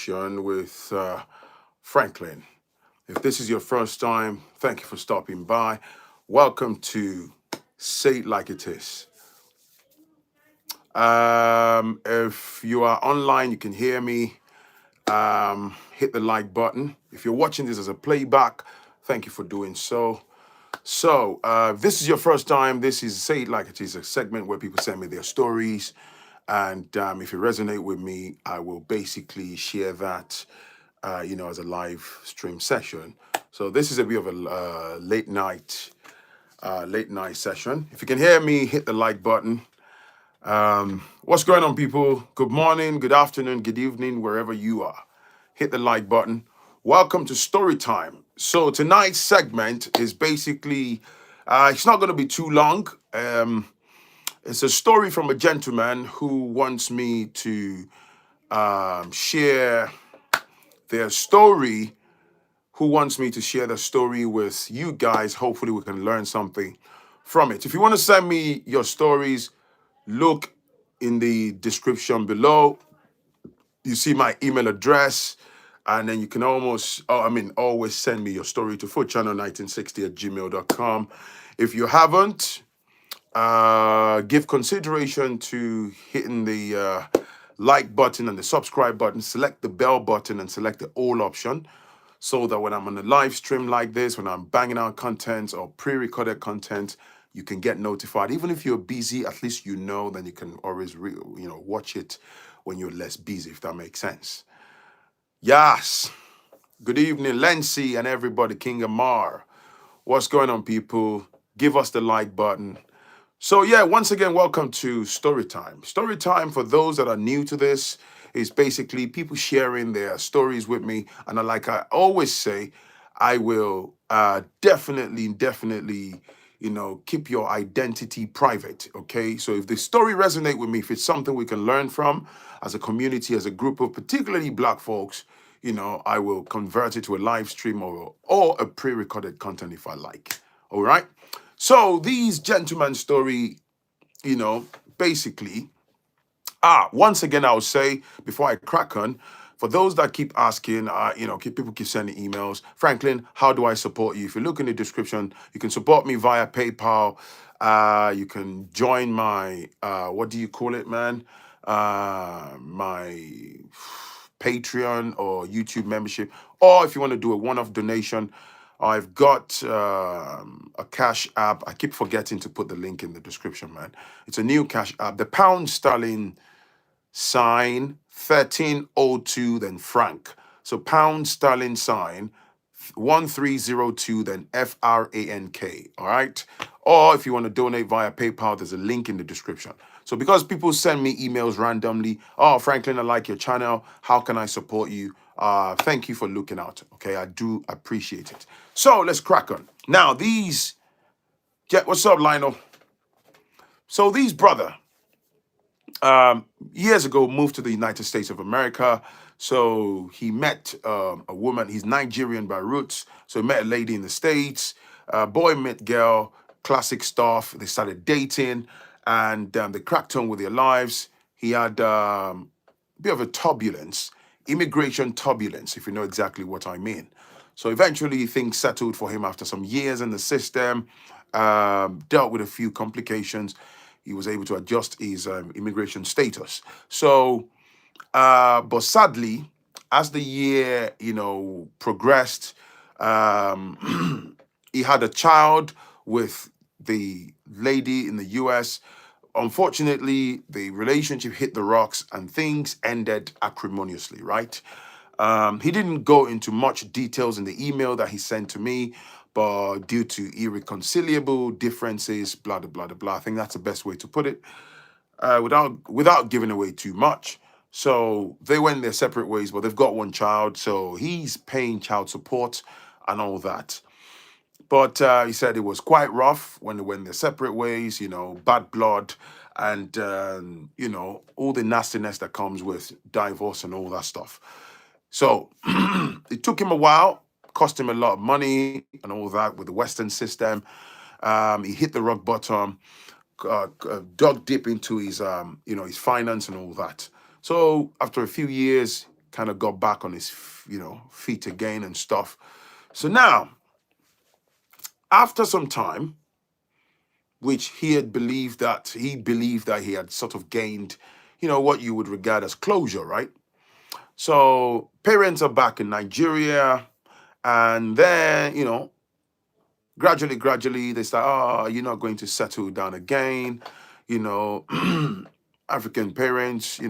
session with Phrankleen. If this is your first time, thank you for stopping by. Welcome to Say It Like It Is. If you are online, you can hear me. Hit the like button. If you're watching this as a playback, thank you for doing so. If this is your first time, this is Say It Like It Is, a segment where people send me their stories. And if you resonate with me, I will basically share that, as a live stream session. So this is a bit of a late night session. If you can hear me, hit the like button. What's going on, people? Good morning, good afternoon, good evening, wherever you are. Hit the like button. Welcome to Story Time. So tonight's segment is basically, it's not going to be too long. It's a story from a gentleman who wants me to share their story, who wants me to share the story with you guys. Hopefully, we can learn something from it. If you want to send me your stories, look in the description below. You see my email address, and then you can always send me your story to foodchannel1960 at gmail.com. If you haven't, give consideration to hitting the like button and the subscribe button, select the bell button and select the all option so that when I'm on a live stream like this, when I'm banging out content or pre-recorded content, you can get notified. Even if you're busy, at least then you can always watch it when you're less busy, if that makes sense. Yes. Good evening, Lency and everybody, King Amar. What's going on, people? Give us the like button. So yeah, once again, welcome to Storytime. Storytime, for those that are new to this, is basically people sharing their stories with me. And like I always say, I will definitely, keep your identity private, okay? So if the story resonate with me, if it's something we can learn from as a community, as a group of particularly Black folks, I will convert it to a live stream or a pre-recorded content if I like, all right? So these gentlemen's story, basically, once again, I'll say before I crack on, for those that keep asking, people keep sending emails. Phrankleen, how do I support you? If you look in the description, you can support me via PayPal. You can join my, what do you call it, man? My Patreon or YouTube membership. Or if you want to do a one-off donation, I've got a cash app. I keep forgetting to put the link in the description, man. It's a new cash app. The pound sterling sign 1302, then franc. So pound sterling sign 1302, then FRANK. All right. Or if you want to donate via PayPal, there's a link in the description. So because people send me emails randomly, oh, Phrankleen, I like your channel. How can I support you? Thank you for looking out. Okay, I do appreciate it. So let's crack on. Now, what's up, Lionel? So these brother, years ago, moved to the United States of America. So he met a woman. He's Nigerian by roots. So he met a lady in the States. Boy met girl, classic stuff. They started dating, and they cracked on with their lives. He had a bit of a turbulence, immigration turbulence, if you know exactly what I mean. So eventually things settled for him after some years in the system, dealt with a few complications. He was able to adjust his immigration status. So, but sadly, as the year, progressed, he had a child with the lady in the US. Unfortunately, the relationship hit the rocks and things ended acrimoniously, right? He didn't go into much details in the email that he sent to me, but due to irreconcilable differences, blah, blah, blah, blah. I think that's the best way to put it, without giving away too much. So they went their separate ways, but they've got one child, so he's paying child support and all that. But he said it was quite rough when they went their separate ways, bad blood and, all the nastiness that comes with divorce and all that stuff. So it took him a while, cost him a lot of money and all that with the Western system. He hit the rock bottom, dug deep into his, his finance and all that. So after a few years, kind of got back on his, feet again and stuff. So now, after some time, which he believed that he had sort of gained, what you would regard as closure, right? So parents are back in Nigeria, and then, gradually they start, oh, you're not going to settle down again, you know. African parents,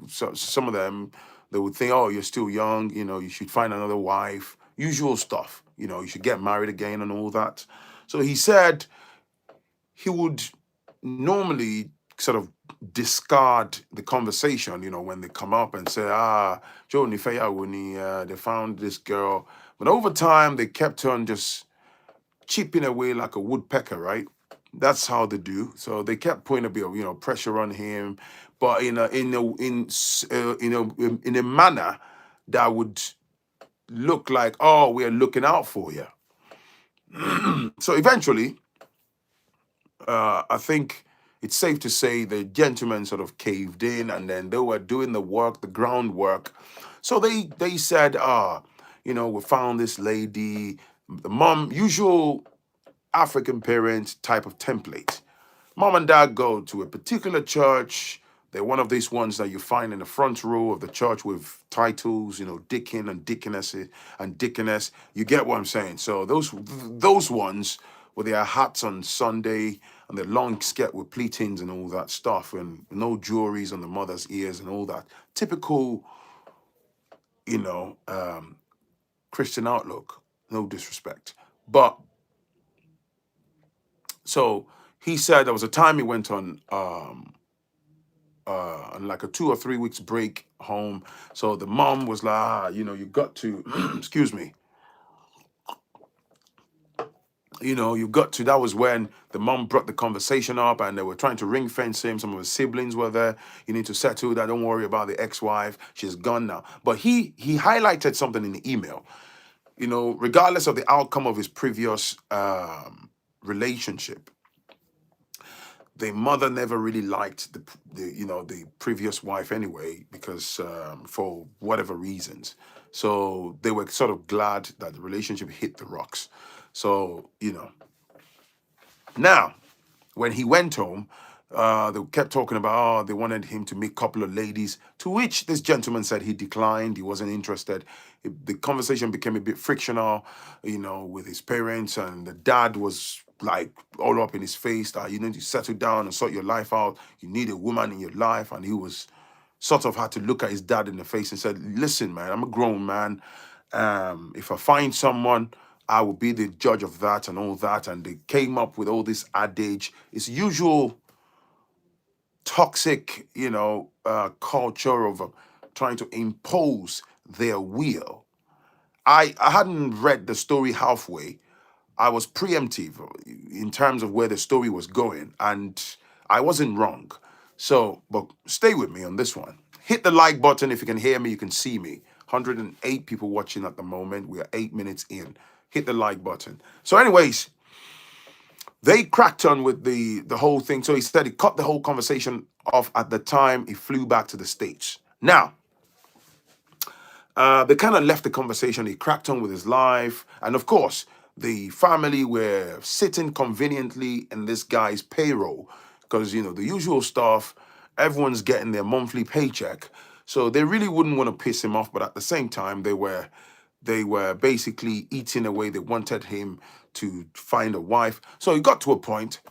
so some of them, they would think, oh, you're still young, you should find another wife, usual stuff, you should get married again and all that. So he said he would normally sort of discard the conversation, when they come up and say, Joe Nifeya Wuni, they found this girl. But over time, they kept on just chipping away like a woodpecker, right? That's how they do. So they kept putting a bit of, pressure on him, but in a manner that would look like, oh, we're looking out for you. So eventually, I think it's safe to say the gentleman sort of caved in, and then they were doing the work, the groundwork. So they said, we found this lady, the mom, usual African parent type of template. Mom and dad go to a particular church. They're one of these ones that you find in the front row of the church with titles, deacon and deaconess and deaconess. You get what I'm saying? So those ones with their hats on Sunday and their long skirt with pleatings and all that stuff, and no jewelries on the mother's ears and all that. Typical, Christian outlook. No disrespect. But so he said there was a time he went on like a 2 or 3 weeks break home. So the mom was like, you got to, excuse me, that was when the mom brought the conversation up, and they were trying to ring fence him. Some of his siblings were there. You need to settle that. Don't worry about the ex-wife. She's gone now. But he highlighted something in the email. Regardless of the outcome of his previous relationship, the mother never really liked the previous wife anyway, because for whatever reasons. So they were sort of glad that the relationship hit the rocks. So now when he went home, they kept talking about, they wanted him to meet a couple of ladies, to which this gentleman said he declined. He wasn't interested. The conversation became a bit frictional, with his parents, and the dad was like all up in his face that you need to settle down and sort your life out. You need a woman in your life. And he was sort of had to look at his dad in the face and said, listen, man, I'm a grown man. If I find someone, I will be the judge of that and all that. And they came up with all this adage. It's usual toxic, culture of trying to impose their will. I hadn't read the story halfway. I was preemptive in terms of where the story was going, and I wasn't wrong. So, but stay with me on this one. Hit the like button if you can hear me, you can see me. 108 people watching at the moment. We are 8 minutes in. Hit the like button. So anyways, they cracked on with the whole thing. So he said he cut the whole conversation off at the time he flew back to the States. Now, they kind of left the conversation. He cracked on with his life. And of course, the family were sitting conveniently in this guy's payroll because, the usual stuff, everyone's getting their monthly paycheck. So they really wouldn't want to piss him off. But at the same time, they were basically eating away. They wanted him to find a wife. So he got to a point.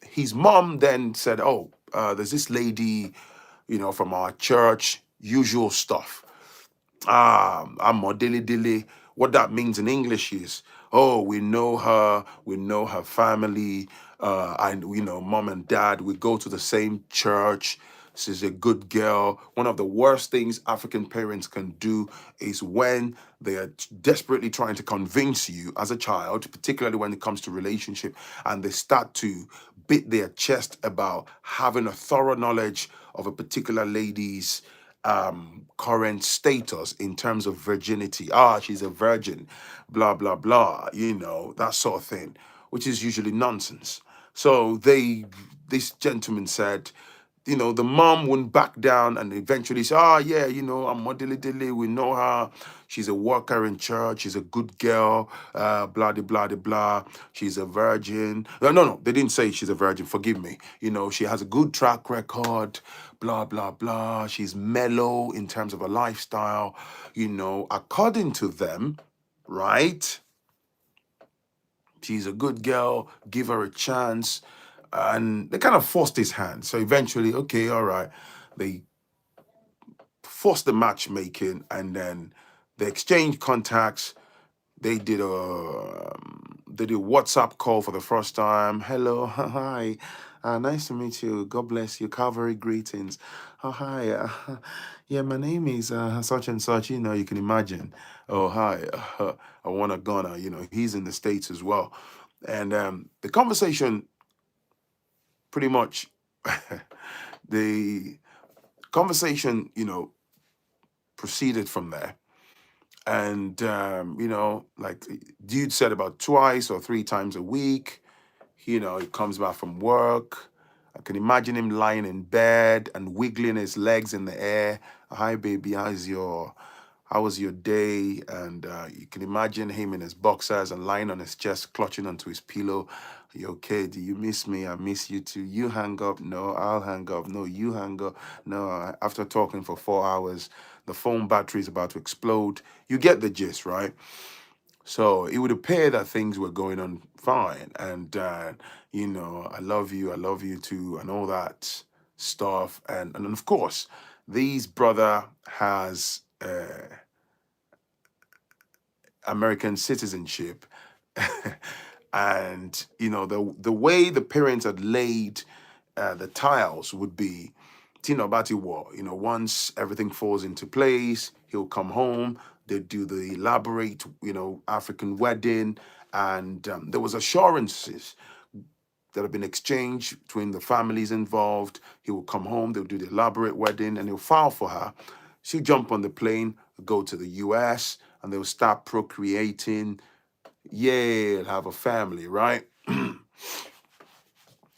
His mom then said, oh, there's this lady, from our church, usual stuff. I'm a dilly dilly. What that means in English is, oh, we know her family, and mom and dad, we go to the same church. She's a good girl. One of the worst things African parents can do is when they are desperately trying to convince you as a child, particularly when it comes to relationship, and they start to beat their chest about having a thorough knowledge of a particular lady's current status in terms of virginity. She's a virgin, blah, blah, blah, that sort of thing, which is usually nonsense. So this gentleman said, the mom wouldn't back down and eventually say, oh, yeah, I'm Modili Dilly. We know her. She's a worker in church. She's a good girl. Blah, de, blah, de, blah. She's a virgin. No. They didn't say she's a virgin. Forgive me. She has a good track record. Blah, blah, blah. She's mellow in terms of her lifestyle. According to them, right? She's a good girl. Give her a chance. And they kind of forced his hand. So eventually, okay, all right. They forced the matchmaking and then they exchanged contacts. They did a WhatsApp call for the first time. Hello, hi, nice to meet you. God bless you. Calvary greetings. Oh, hi. Yeah, my name is such and such. You can imagine. Oh, hi. I want a gunner. He's in the States as well. And the conversation pretty much, the conversation, proceeded from there. And, like dude said about twice or three times a week, he comes back from work. I can imagine him lying in bed and wiggling his legs in the air. Hi, baby, how was your day? And you can imagine him in his boxers and lying on his chest, clutching onto his pillow. Are you okay? Do you miss me? I miss you too. You hang up. No, I'll hang up. No, you hang up. No, after talking for 4 hours, the phone battery is about to explode. You get the gist, right? So it would appear that things were going on fine. And, I love you too, and all that stuff. And of course, these brother has American citizenship. And, the way the parents had laid the tiles would be, Tino Bati War, once everything falls into place, he'll come home, they do the elaborate, African wedding, and there was assurances that have been exchanged between the families involved. He will come home, they'll do the elaborate wedding, and he'll file for her. She'll jump on the plane, go to the US, and they'll start procreating. Yeah, have a family, right?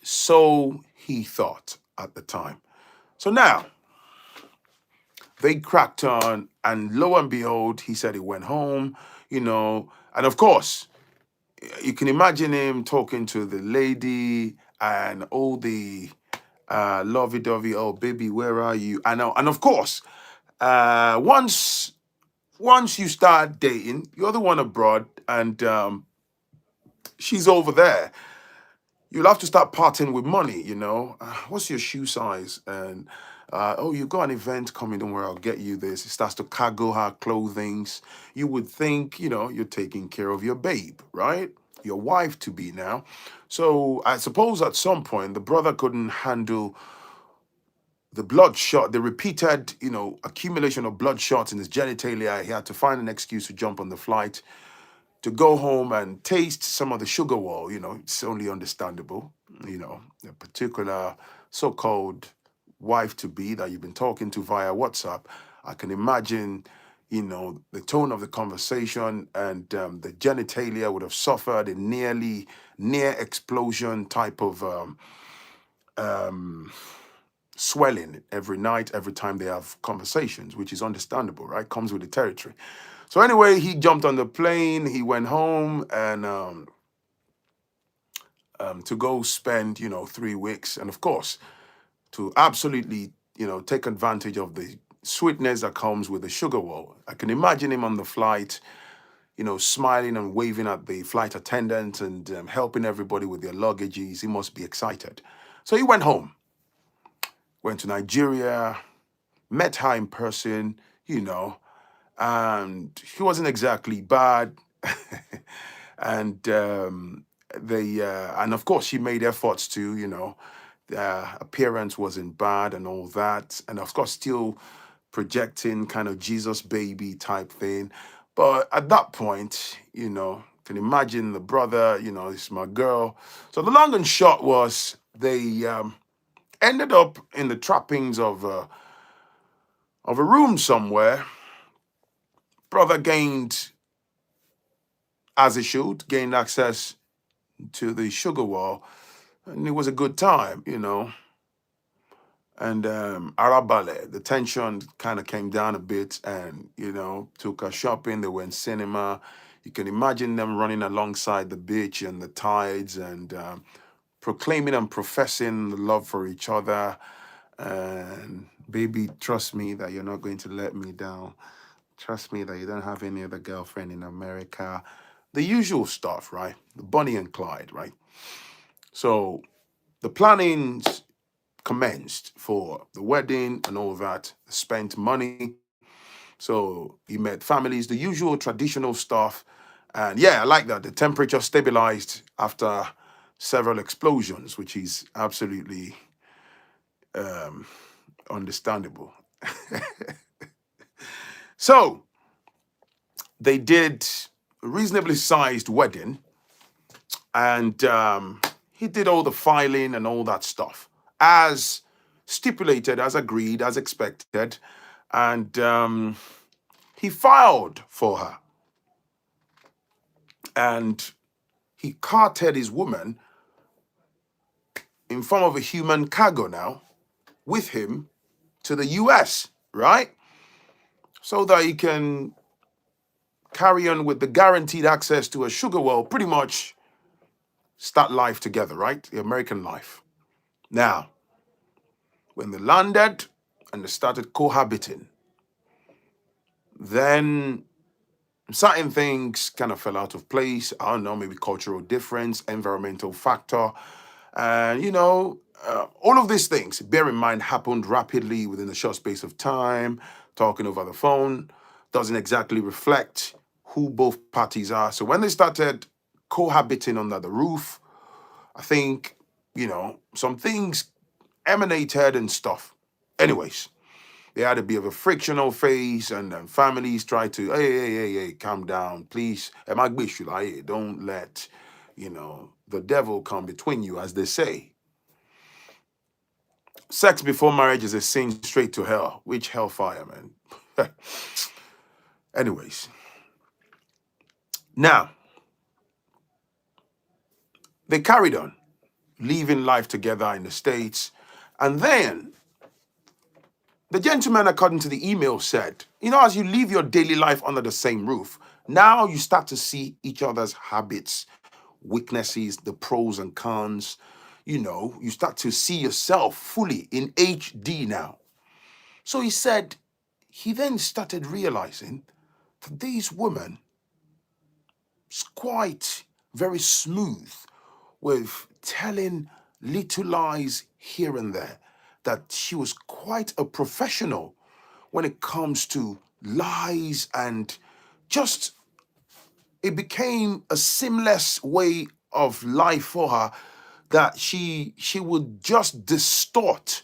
So he thought at the time. So now they cracked on, and lo and behold, he said he went home, and of course, you can imagine him talking to the lady and all the lovey-dovey, oh baby, where are you? And of course, once you start dating, you're the one abroad, and she's over there. You'll have to start parting with money, what's your shoe size? And oh, you got an event coming, don't worry, I'll get you this. It starts to cargo her clothings. You would think, you're taking care of your babe, right? Your wife to be now. So I suppose at some point the brother couldn't handle the bloodshot, the repeated, accumulation of blood shots in his genitalia. He had to find an excuse to jump on the flight, to go home and taste some of the sugar wall. It's only understandable. A particular so-called wife-to-be that you've been talking to via WhatsApp. I can imagine, the tone of the conversation, and the genitalia would have suffered a near explosion type of swelling every night, every time they have conversations, which is understandable, right? Comes with the territory. So anyway, he jumped on the plane, he went home, and to go spend, 3 weeks, and of course, to absolutely, take advantage of the sweetness that comes with the sugar wall. I can imagine him on the flight, smiling and waving at the flight attendant and helping everybody with their luggages. He must be excited. So he went home, went to Nigeria, met her in person, and she wasn't exactly bad. And and of course, she made efforts to, appearance wasn't bad and all that. And of course, still projecting kind of Jesus baby type thing. But at that point, can imagine the brother, it's my girl. So the long and short was they ended up in the trappings of a room somewhere. Brother gained, as he should, gained access to the sugar wall, and it was a good time, And Arabale, the tension kind of came down a bit, and took her shopping. They went cinema. You can imagine them running alongside the beach and the tides, and proclaiming and professing the love for each other. And baby, trust me that you're not going to let me down. Trust me that you don't have any other girlfriend in America. The usual stuff, right? The Bonnie and Clyde, right? So the plannings commenced for the wedding and all that. Spent money. So he met families, the usual traditional stuff. And yeah, I like that. The temperature stabilized after several explosions, which is absolutely um, understandable. So they did a reasonably sized wedding, and he did all the filing and all that stuff as stipulated, as agreed, as expected. And he filed for her, and he carted his woman in form of a human cargo now with him to the US, right? So that he can carry on with the guaranteed access to a sugar well, pretty much start life together, right? The American life. Now, when they landed and they started cohabiting, then certain things kind of fell out of place. I don't know, maybe cultural difference, environmental factor. And, all of these things, bear in mind, happened rapidly within a short space of time. Talking over the phone doesn't exactly reflect who both parties are. So when they started cohabiting under the roof, I think, some things emanated and stuff. Anyways, they had a bit of a frictional phase, and then families tried to, hey, calm down, please. Don't let, the devil come between you, as they say. Sex before marriage is a sin straight to hell. Which hellfire, man? Anyways, now they carried on, living life together in the States. And then the gentleman, according to the email, said, as you live your daily life under the same roof, now you start to see each other's habits, weaknesses, the pros and cons. You start to see yourself fully in HD now. So he said, he then started realizing that these women is quite very smooth with telling little lies here and there, that she was quite a professional when it comes to lies, and just it became a seamless way of life for her, that she would just distort.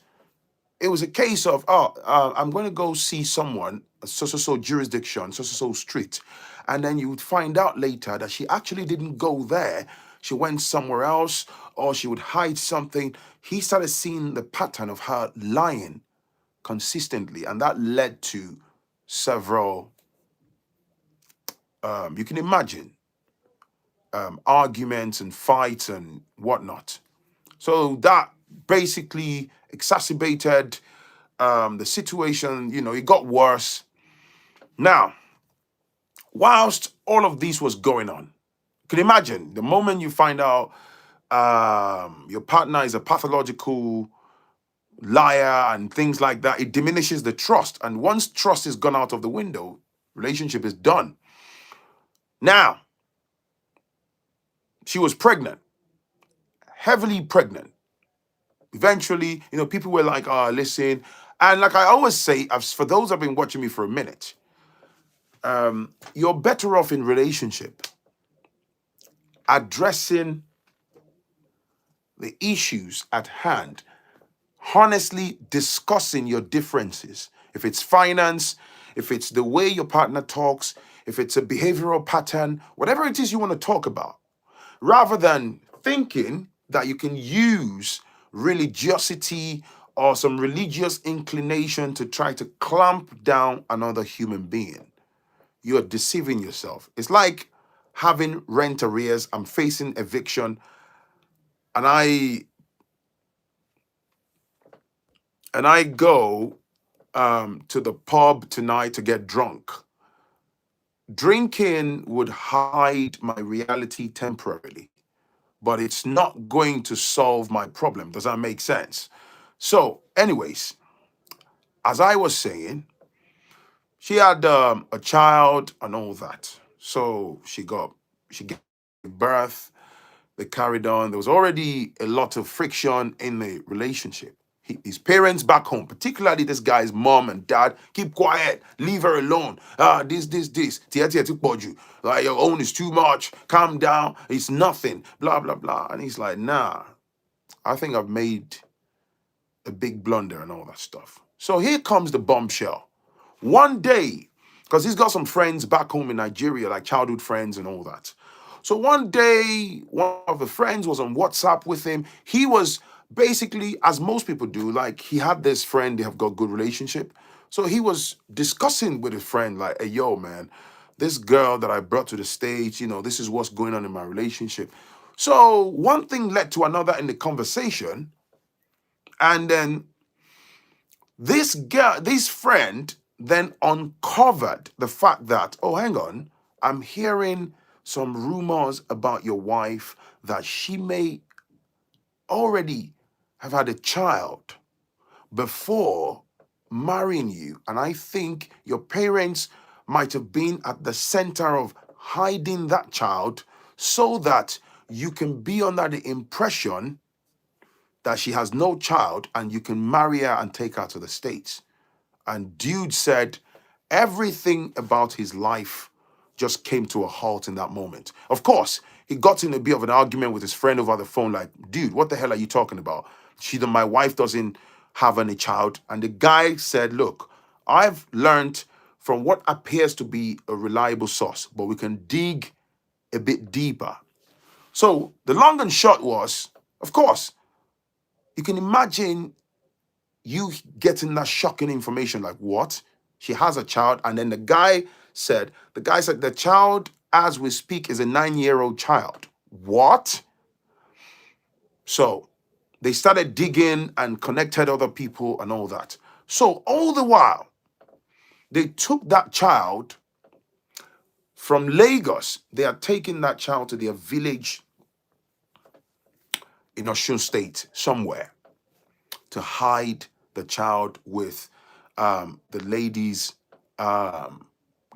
It was a case of, I'm going to go see someone, so jurisdiction, so street. And then you would find out later that she actually didn't go there. She went somewhere else, or she would hide something. He started seeing the pattern of her lying consistently. And that led to several, you can imagine, arguments and fights and whatnot. So that basically exacerbated the situation. It got worse. Now, whilst all of this was going on, you can imagine the moment you find out your partner is a pathological liar and things like that, it diminishes the trust. And once trust is gone out of the window, relationship is done. Now, she was pregnant, heavily pregnant. Eventually, people were like, listen. And like I always say, for those who have been watching me for a minute, you're better off in relationship addressing the issues at hand, honestly discussing your differences. If it's finance, if it's the way your partner talks, if it's a behavioral pattern, whatever it is you want to talk about, rather than thinking that you can use religiosity or some religious inclination to try to clamp down another human being. You're deceiving yourself. It's like having rent arrears. I'm facing eviction, and and I go to the pub tonight to get drunk. Drinking would hide my reality temporarily, but it's not going to solve my problem. Does that make sense? So, anyways, as I was saying, she had a child and all that. So she gave birth. They carried on. There was already a lot of friction in the relationship. His parents back home, particularly this guy's mom and dad, keep quiet, leave her alone. This. Tia, tia, tia, poju. Like, your own is too much. Calm down. It's nothing. Blah, blah, blah. And he's like, nah, I think I've made a big blunder and all that stuff. So here comes the bombshell. One day, because he's got some friends back home in Nigeria, like childhood friends and all that. So one day, one of the friends was on WhatsApp with him. He was basically, as most people do, like he had this friend, they have got good relationship. So he was discussing with his friend, like, hey, yo, man, this girl that I brought to the stage, this is what's going on in my relationship. So one thing led to another in the conversation. And then this friend then uncovered the fact that, oh, hang on, I'm hearing some rumors about your wife that she may already have had a child before marrying you. And I think your parents might have been at the center of hiding that child so that you can be under the impression that she has no child and you can marry her and take her to the States. And dude said everything about his life just came to a halt in that moment. Of course, he got in a bit of an argument with his friend over the phone, like, dude, what the hell are you talking about? My wife doesn't have any child. And the guy said, look, I've learned from what appears to be a reliable source, but we can dig a bit deeper. So the long and short was, of course, you can imagine you getting that shocking information, like, what? She has a child. And then the guy said the child as we speak is a 9-year-old child. What? So they started digging and connected other people and all that. So all the while, they took that child from Lagos. They are taking that child to their village in Osun State somewhere to hide the child with the lady's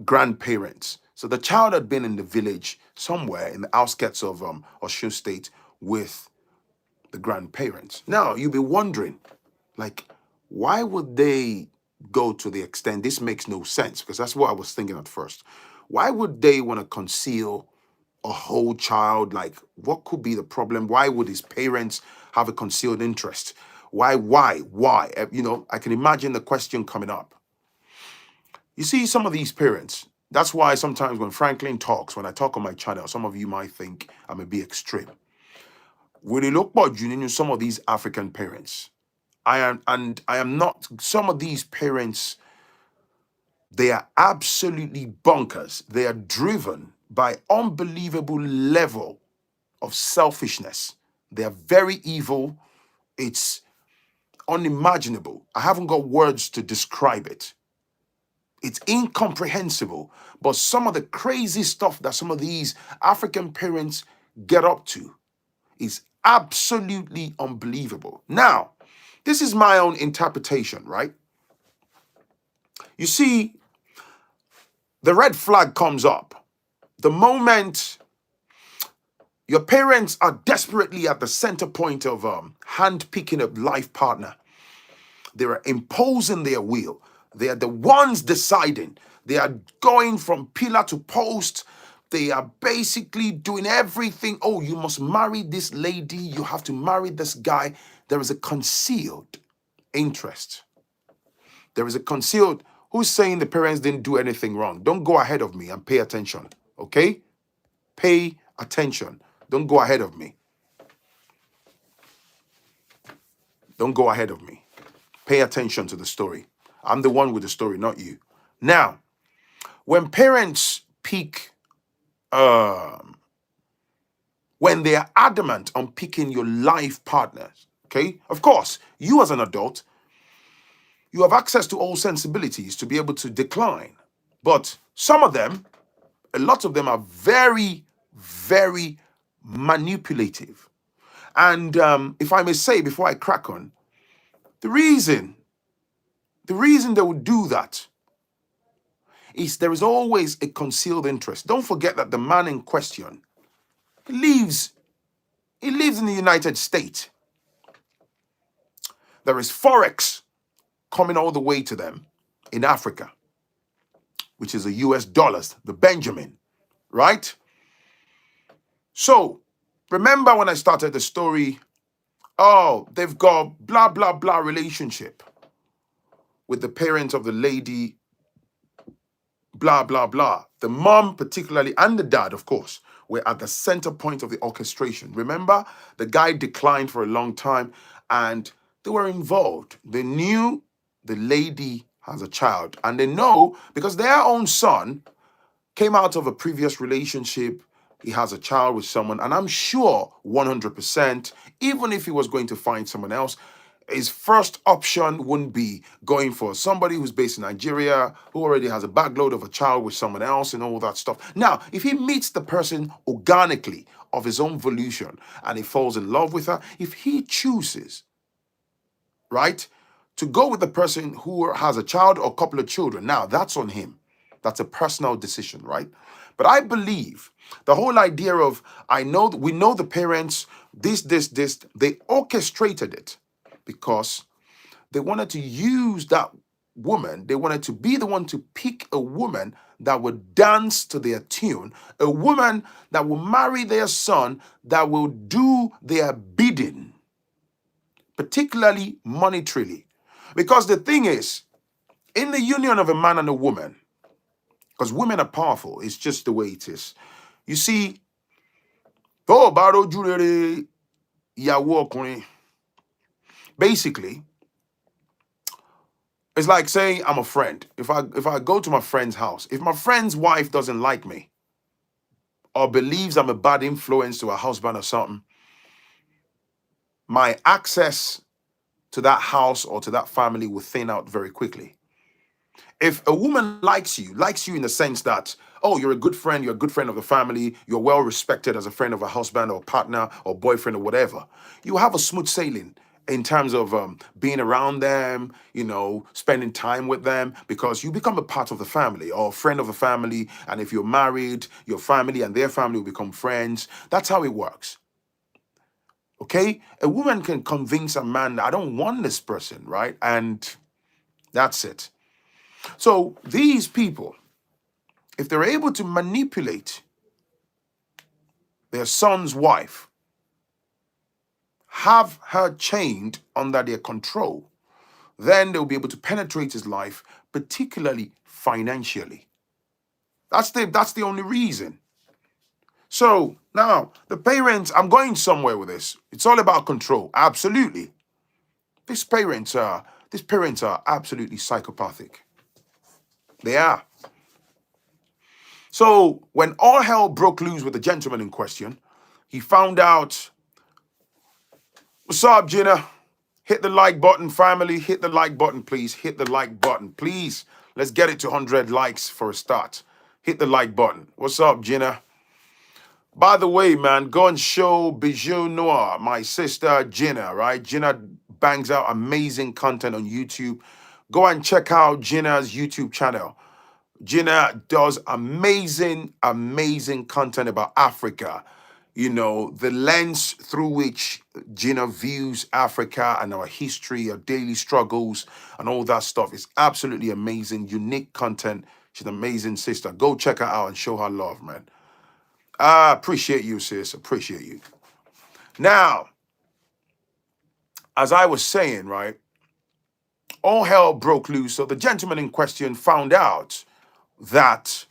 grandparents. So the child had been in the village somewhere in the outskirts of Osun State with the grandparents. Now, you'll be wondering, like, why would they go to the extent? This makes no sense, because that's what I was thinking at first. Why would they want to conceal a whole child? Like, what could be the problem? Why would his parents have a concealed interest? Why? I can imagine the question coming up. You see, some of these parents, that's why sometimes when Phrankleen talks, when I talk on my channel, some of you might think I'm a bit extreme. When you look about some of these African parents, I am not, some of these parents, they are absolutely bonkers. They are driven by unbelievable level of selfishness. They are very evil. It's unimaginable. I haven't got words to describe it. It's incomprehensible. But some of the crazy stuff that some of these African parents get up to is absolutely unbelievable. Now, this is my own interpretation, right? You see, the red flag comes up the moment your parents are desperately at the center point of handpicking a life partner. They are imposing their will. They are the ones deciding. They are going from pillar to post. They are basically doing everything. Oh, you must marry this lady. You have to marry this guy. There is a concealed interest. There is a concealed. Who's saying the parents didn't do anything wrong? Don't go ahead of me and pay attention, okay? Pay attention. Don't go ahead of me. Don't go ahead of me. Pay attention to the story. I'm the one with the story, not you. Now, when parents pick, when they are adamant on picking your life partners, okay? Of course, you as an adult, You have access to all sensibilities to be able to decline. But some of them, a lot of them are very, very manipulative. And if I may say, before I crack on, the reason they would do that is there is always a concealed interest. Don't forget that the man in question lives, he lives in the United States. There is Forex coming all the way to them in Africa, which is the US dollars, the Benjamin, right? So remember when I started the story, oh, they've got blah, blah, blah relationship with the parent of the lady, blah, blah, blah. The mom particularly, and the dad, of course, were at the center point of the orchestration. Remember, the guy declined for a long time and they were involved. They knew the lady has a child and they know because their own son came out of a previous relationship. He has a child with someone, and I'm sure 100%, even if he was going to find someone else, his first option wouldn't be going for somebody who's based in Nigeria, who already has a backload of a child with someone else and all that stuff. Now, if he meets the person organically of his own volition and he falls in love with her, if he chooses, right, to go with the person who has a child or a couple of children, now that's on him. That's a personal decision, right? But I believe the whole idea of we know the parents, this, they orchestrated it because they wanted to use that woman. They wanted to be the one to pick a woman that would dance to their tune, a woman that will marry their son, that will do their bidding, particularly monetarily. Because the thing is, in the union of a man and a woman, because women are powerful, it's just the way it is. You see, basically, it's like saying I'm a friend. If I go to my friend's house, if my friend's wife doesn't like me or believes I'm a bad influence to her husband or something, my access to that house or to that family will thin out very quickly. If a woman likes you in the sense that, oh, you're a good friend of the family, you're well respected as a friend of a husband or partner or boyfriend or whatever, you have a smooth sailing in terms of being around them, spending time with them, because you become a part of the family or a friend of the family. And if you're married, your family and their family will become friends. That's how it works. Okay? A woman can convince a man, I don't want this person, right? And that's it. So these people, if they're able to manipulate their son's wife, have her chained under their control, then they'll be able to penetrate his life, particularly financially. That's the only reason. So now the parents, I'm going somewhere with this. It's all about control. Absolutely. These parents are absolutely psychopathic. They are. So when all hell broke loose with the gentleman in question, he found out, what's up, Gina? Hit the like button, family. Hit the like button, please. Hit the like button, please. Let's get it to 100 likes for a start. Hit the like button. What's up, Gina? By the way, man, go and show Bijou Noir, my sister Gina, right? Gina bangs out amazing content on YouTube. Go and check out Gina's YouTube channel. Gina does amazing, amazing content about Africa. The lens through which Gina views Africa and our history, our daily struggles, and all that stuff is absolutely amazing, unique content. She's an amazing sister. Go check her out and show her love, man. I appreciate you, sis. Appreciate you. Now, as I was saying, right, all hell broke loose. So the gentleman in question found out that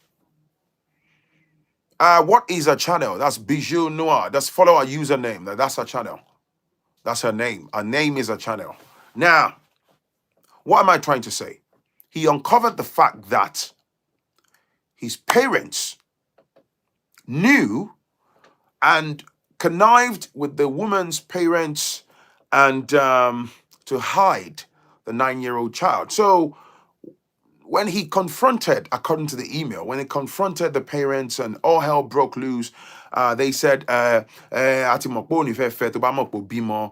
what is her channel? That's Bijou Noir. That's follow her username. That's her channel. That's her name. Her name is her channel. Now, what am I trying to say? He uncovered the fact that his parents knew and connived with the woman's parents and to hide a 9-year-old child. So when he confronted, according to the email, when he confronted the parents and all hell broke loose, they said, "Ati mokbo ni fe to ba mokbo bimo,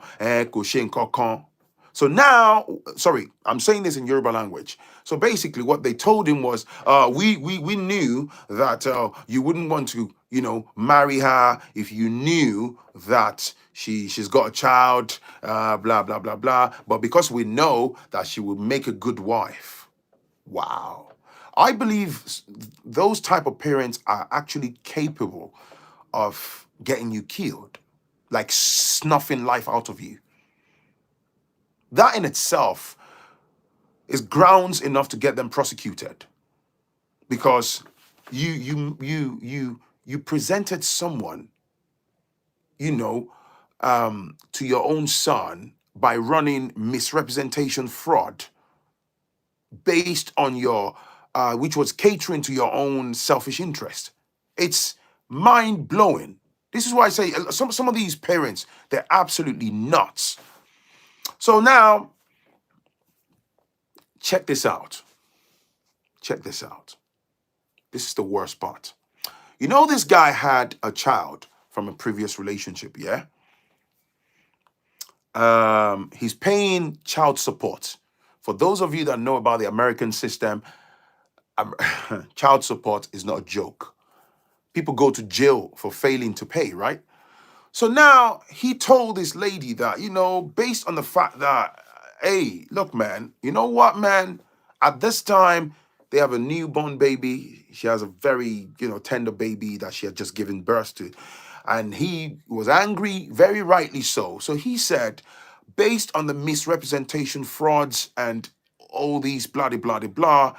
ko se nkankan." So now, sorry, I'm saying this in Yoruba language. So basically, what they told him was, we knew that you wouldn't want to, marry her if you knew that she's got a child, blah blah blah blah. But because we know that she would make a good wife. Wow. I believe those type of parents are actually capable of getting you killed, like snuffing life out of you. That in itself is grounds enough to get them prosecuted, because you presented someone, to your own son by running misrepresentation fraud based on your which was catering to your own selfish interest. It's mind blowing. This is why I say some of these parents, they're absolutely nuts. So now, check this out. Check this out. This is the worst part. This guy had a child from a previous relationship, yeah? He's paying child support. For those of you that know about the American system, child support is not a joke. People go to jail for failing to pay, right? So now he told this lady that, based on the fact that, hey, look, man, you know what, man? At this time, they have a newborn baby. She has a very, tender baby that she had just given birth to. And he was angry, very rightly so. So he said, based on the misrepresentation, frauds, and all these blah, blah, blah, blah,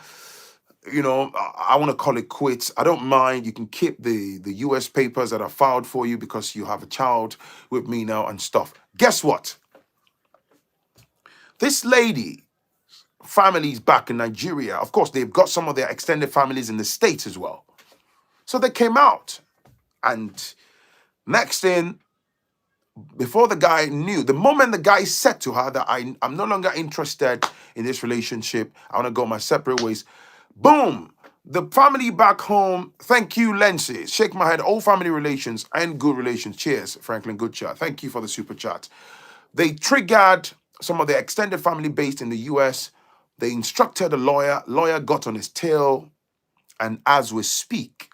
I want to call it quits. I don't mind. You can keep the US papers that are filed for you because you have a child with me now and stuff. Guess what? This lady, families back in Nigeria, of course, they've got some of their extended families in the States as well. So they came out. And next thing, before the guy knew, the moment the guy said to her that I'm no longer interested in this relationship, I want to go my separate ways, boom, the family back home, thank you, lenses, shake my head, all family relations and good relations. Cheers, Phrankleen, good chat. Thank you for the super chat. They triggered some of their extended family based in the US. They instructed a lawyer got on his tail, and as we speak,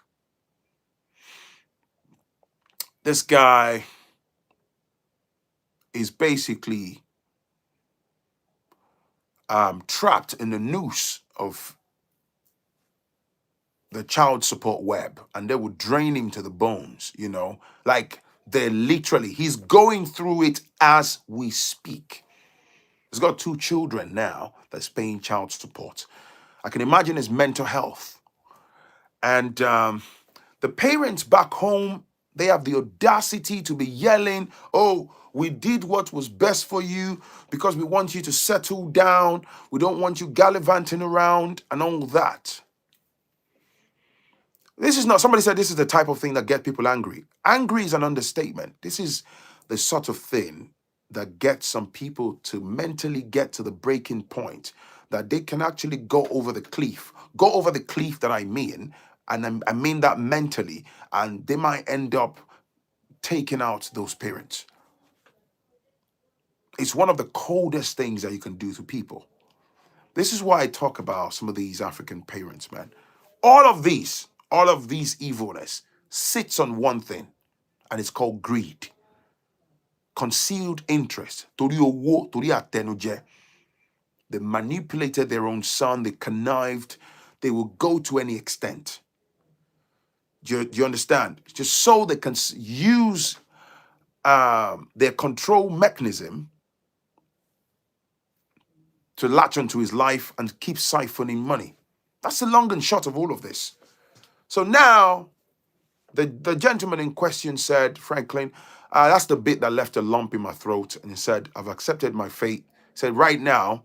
this guy is basically trapped in the noose of the child support web, and they would drain him to the bones, like he's going through it as we speak. He's got 2 children now that's paying child support. I can imagine his mental health. And the parents back home, they have the audacity to be yelling, oh, we did what was best for you because we want you to settle down. We don't want you gallivanting around and all that. This is not, somebody said this is the type of thing that gets people angry. Angry is an understatement. This is the sort of thing that gets some people to mentally get to the breaking point that they can actually go over the cliff. Go over the cliff that I mean, and I mean that mentally, and they might end up taking out those parents. It's one of the coldest things that you can do to people. This is why I talk about some of these African parents, man. All of these evilness sits on one thing, and it's called greed. Concealed interest. Torí owó, torí àtẹnujẹ. They manipulated their own son. They connived. They will go to any extent. Do you understand? Just so they can use their control mechanism to latch onto his life and keep siphoning money. That's the long and short of all of this. So now, the gentleman in question said, Phrankleen, that's the bit that left a lump in my throat. And he said, I've accepted my fate. He said, right now,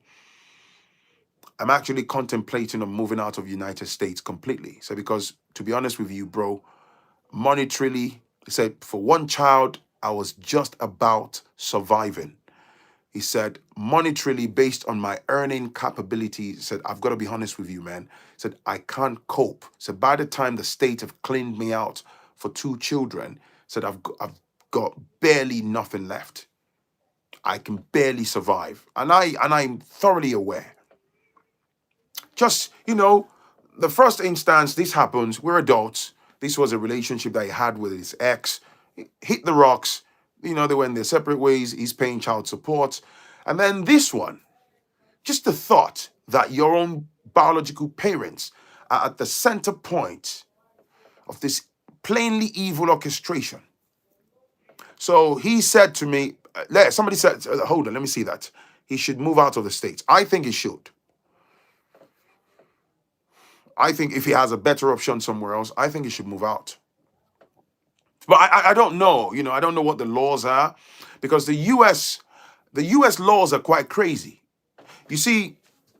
I'm actually contemplating on moving out of the United States completely. So because, to be honest with you, bro, monetarily, he said, for one child, I was just about surviving. He said, monetarily based on my earning capability, he said, I've got to be honest with you, man. He said, I can't cope. So by the time the state have cleaned me out for 2 children, said I've got barely nothing left. I can barely survive. And I'm thoroughly aware. Just, the first instance this happens, we're adults. This was a relationship that he had with his ex. Hit the rocks. They went their separate ways. He's paying child support. And then this one, just the thought that your own biological parents are at the center point of this plainly evil orchestration. So he said to me, somebody said, hold on, let me see that. He should move out of the States. I think he should. I think if he has a better option somewhere else, I think he should move out. But I don't know, I don't know what the laws are, because the US laws are quite crazy. You see,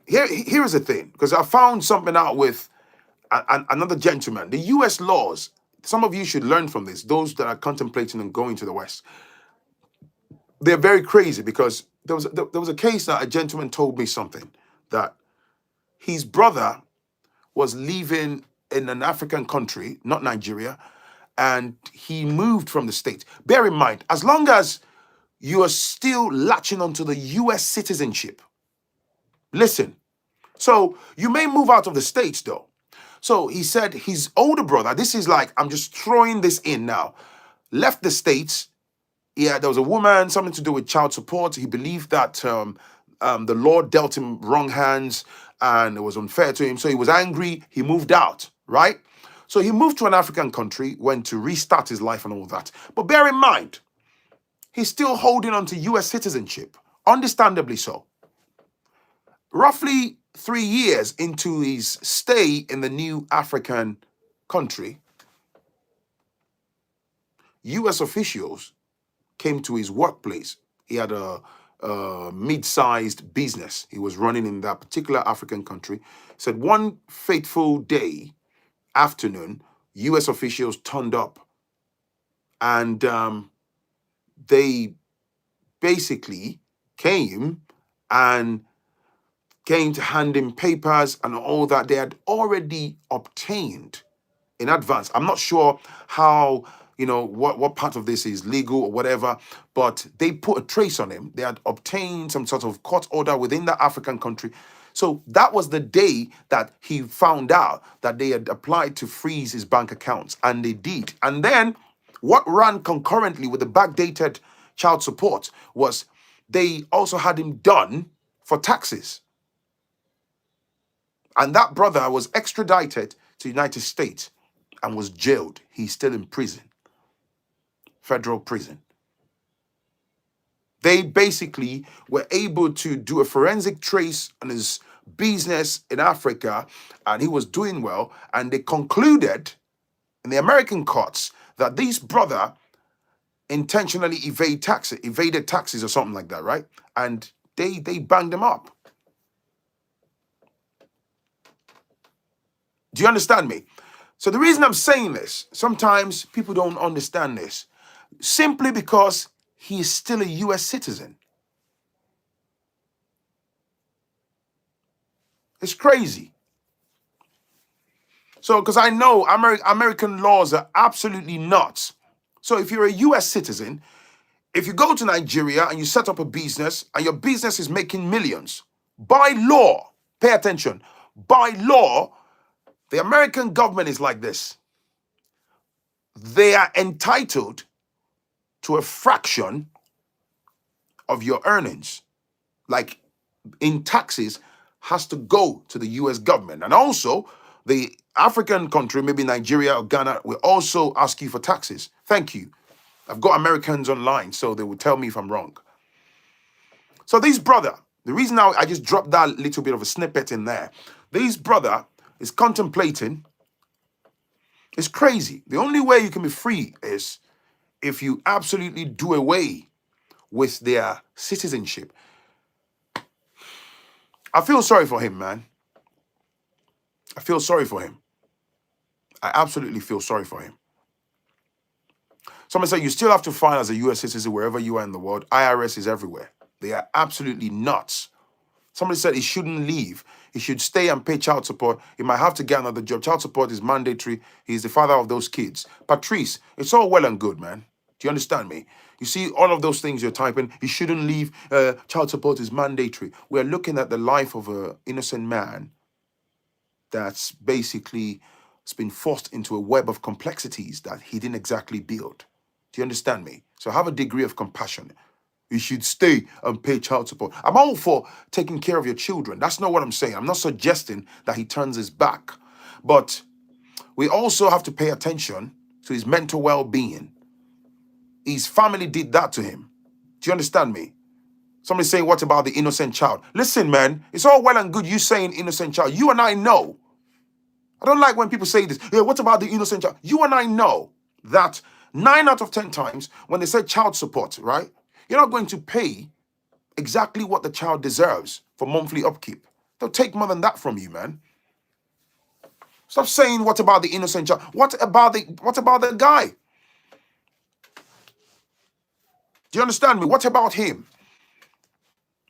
here is the thing, because I found something out with another gentleman. The US laws, some of you should learn from this, those that are contemplating on going to the West. They're very crazy, because there was a case that a gentleman told me something, that his brother was living in an African country, not Nigeria, and he moved from the States. Bear in mind, as long as you are still latching onto the US citizenship, listen, so you may move out of the States though. So he said his older brother, this is like, I'm just throwing this in now, left the States. Yeah, there was a woman, something to do with child support. He believed that the Lord dealt him wrong hands and it was unfair to him. So he was angry. He moved out, right? So he moved to an African country, went to restart his life and all that. But bear in mind, he's still holding on to US citizenship, understandably so. Roughly 3 years into his stay in the new African country, US officials came to his workplace. He had a mid-sized business he was running in that particular African country. Said one fateful day, afternoon, US officials turned up and they basically came to hand him papers and all that they had already obtained in advance. I'm not sure how, what part of this is legal or whatever, but they put a trace on him. They had obtained some sort of court order within the African country. So that was the day that he found out that they had applied to freeze his bank accounts, and they did. And then what ran concurrently with the backdated child support was they also had him done for taxes. And that brother was extradited to the United States and was jailed. He's still in prison, federal prison. They basically were able to do a forensic trace on his business in Africa, and he was doing well. And they concluded in the American courts that this brother intentionally evaded taxes or something like that, right? And they banged him up. Do you understand me? So the reason I'm saying this, sometimes people don't understand this, simply because he is still a US citizen. It's crazy. So, because I know American laws are absolutely nuts. So if you're a US citizen, if you go to Nigeria and you set up a business and your business is making millions, by law, pay attention, by law, the American government is like this. They are entitled to a fraction of your earnings, like in taxes, has to go to the US government. And also, the African country, maybe Nigeria or Ghana, will also ask you for taxes. Thank you. I've got Americans online, so they will tell me if I'm wrong. So this brother, the reason now I just dropped that little bit of a snippet in there, this brother is contemplating. It's crazy. The only way you can be free is if you absolutely do away with their citizenship. I feel sorry for him, man. I feel sorry for him. I absolutely feel sorry for him. Someone said you still have to file as a US citizen wherever you are in the world. IRS is everywhere. They are absolutely nuts. Somebody said he shouldn't leave. He should stay and pay child support. He might have to get another job. Child support is mandatory. He's the father of those kids. Patrice, it's all well and good, man. Do you understand me? You see all of those things you're typing. He shouldn't leave. Child support is mandatory. We're looking at the life of an innocent man that's basically has been forced into a web of complexities that he didn't exactly build. Do you understand me? So have a degree of compassion. You should stay and pay child support. I'm all for taking care of your children. That's not what I'm saying. I'm not suggesting that he turns his back. But we also have to pay attention to his mental well-being. His family did that to him. Do you understand me? Somebody's saying, what about the innocent child? Listen, man, it's all well and good you saying innocent child. You and I know. I don't like when people say this. Yeah, what about the innocent child? You and I know that 9 out of 10 times when they say child support, right? You're not going to pay exactly what the child deserves for monthly upkeep. They'll take more than that from you, man. Stop saying, what about the innocent child? What about the guy? Do you understand me? What about him?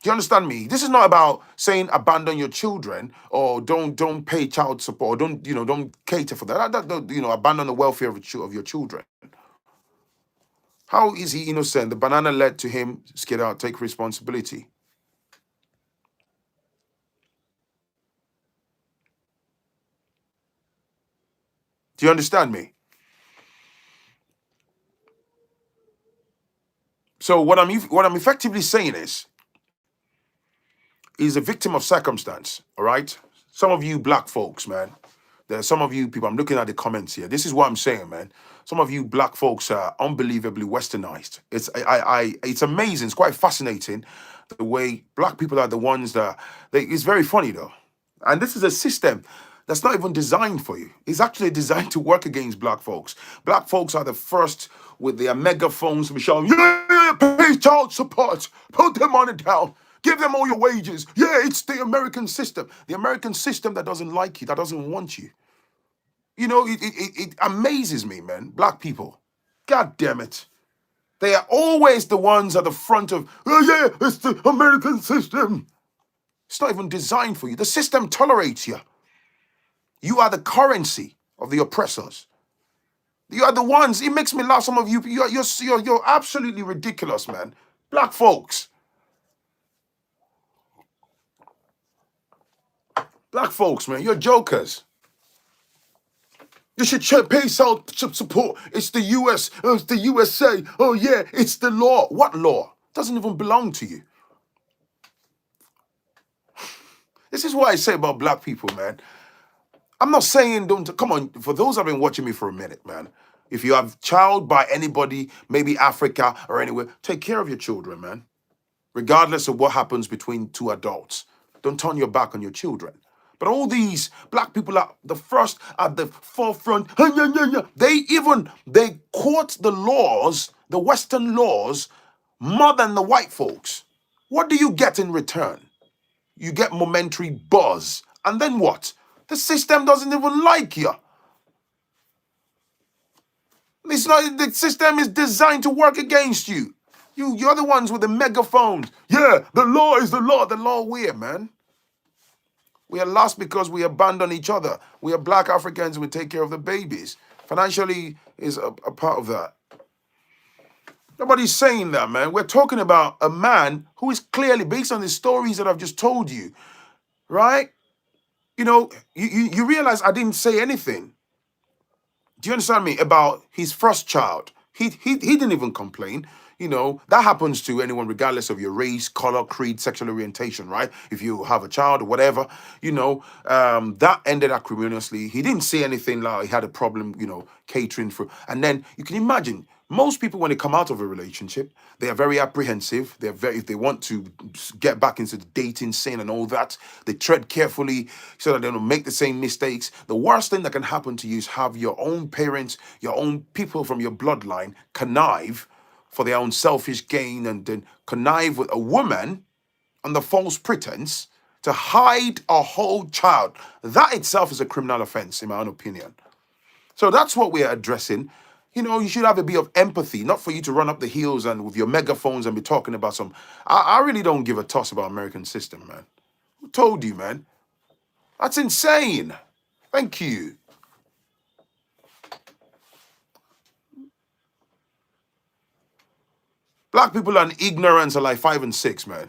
Do you understand me? This is not about saying abandon your children or don't pay child support or don't cater for that. Abandon the welfare of your children. How is he innocent? The banana led to him skid out, take responsibility. Do you understand me? So what I'm effectively saying is he's a victim of circumstance. All right. Some of you black folks, man. There are some of you people. I'm looking at the comments here. This is what I'm saying, man. Some of you black folks are unbelievably westernized. It's amazing. It's quite fascinating the way black people are the ones that it's very funny though. And this is a system that's not even designed for you. It's actually designed to work against black folks. Black folks are the first with their megaphones to be shouting, yeah, pay child support, put their money down, give them all your wages. Yeah, it's the American system. The American system that doesn't like you, that doesn't want you. You know, it amazes me, man. Black people. God damn it. They are always the ones at the front of, oh yeah, it's the American system. It's not even designed for you. The system tolerates you. You are the currency of the oppressors. You are the ones. It makes me laugh. Some of you, you're absolutely ridiculous, man. Black folks. Black folks, man, you're jokers. You should pay child support. It's the US. Oh, it's the USA. Oh yeah, it's the law. What law? Doesn't even belong to you. This is what I say about black people, man. I'm not saying don't, come on, for those that have been watching me for a minute, man. If you have child by anybody, maybe Africa or anywhere, take care of your children, man. Regardless of what happens between two adults. Don't turn your back on your children. But all these black people are the first at the forefront. They quote the laws, the Western laws, more than the white folks. What do you get in return? You get momentary buzz. And then what? The system doesn't even like you. It's not, the system is designed to work against you. You're the ones with the megaphones. Yeah, the law is the law. The law where, man? We are lost because we abandon each other. We are black Africans. We take care of the babies. Financially is a part of that. Nobody's saying that, man. We're talking about a man who is clearly, based on the stories that I've just told you, right? You know, you realize I didn't say anything. Do you understand me? About his first child. He didn't even complain. You know, that happens to anyone regardless of your race, color, creed, sexual orientation, right? If you have a child or whatever, you know, that ended acrimoniously. He didn't say anything like he had a problem, you know, catering for. And then you can imagine most people, when they come out of a relationship, they are very apprehensive. If they want to get back into the dating scene and all that, they tread carefully so that they don't make the same mistakes. The worst thing that can happen to you is have your own parents, your own people from your bloodline connive for their own selfish gain and then connive with a woman under false pretense to hide a whole child. That itself is a criminal offense, in my own opinion. So that's what we're addressing. You know, you should have a bit of empathy, not for you to run up the hills and with your megaphones and be talking about some. I really don't give a toss about American system, man. Who told you, man? That's insane. Thank you. Black people and ignorance are like 5 and 6, man.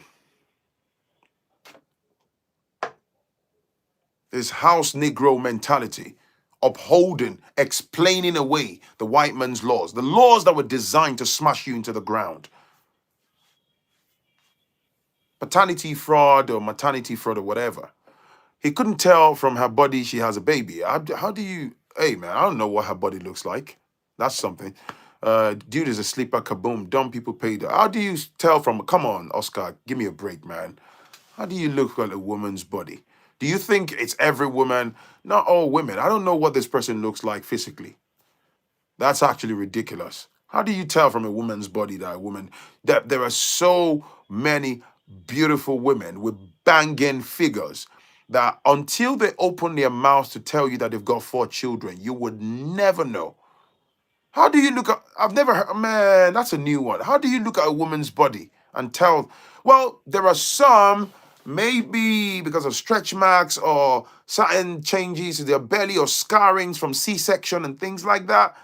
This house Negro mentality, upholding, explaining away the white man's laws, the laws that were designed to smash you into the ground. Paternity fraud or maternity fraud or whatever. He couldn't tell from her body she has a baby. How do you? Hey, man, I don't know what her body looks like. That's something. Dude is a sleeper, kaboom. Dumb people paid. How do you tell from? Come on, Oscar, give me a break, man. How do you look at a woman's body? Do you think it's every woman? Not all women. I don't know what this person looks like physically. That's actually ridiculous. How do you tell from a woman's body that a woman, that there are so many beautiful women with banging figures that until they open their mouths to tell you that they've got 4 children, you would never know. How do you look at, I've never heard, man, that's a new one. How do you look at a woman's body and tell, well, there are some, maybe because of stretch marks or certain changes to their belly or scarrings from C-section and things like that,